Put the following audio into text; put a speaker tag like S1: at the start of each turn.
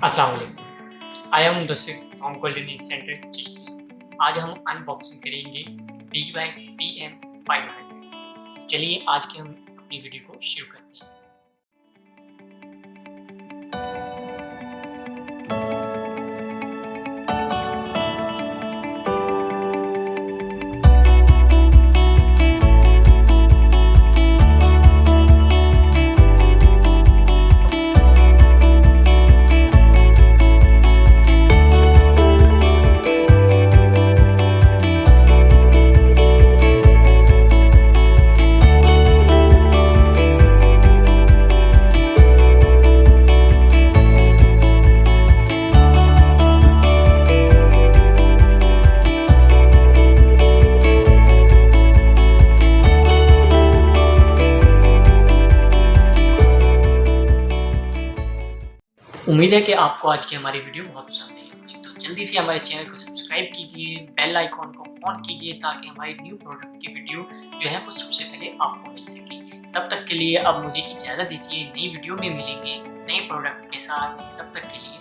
S1: अस्सलाम वालेकुम। I am Mudassir from golden in centre Chishti. आज हम अनबॉक्सिंग करेंगे BOYA by-PM500। चलिए आज के हम अपनी वीडियो को शुरू करते हैं। उम्मीद है कि आपको आज की हमारी वीडियो बहुत पसंद आई होगी। तो जल्दी से हमारे चैनल को सब्सक्राइब कीजिए, बेल आइकॉन को ऑन कीजिए ताकि हमारी न्यू प्रोडक्ट की वीडियो जो है वो सबसे पहले आपको मिल सके। तब तक के लिए अब मुझे इजाज़त दीजिए, नई वीडियो में मिलेंगे नए प्रोडक्ट के साथ। तब तक के लिए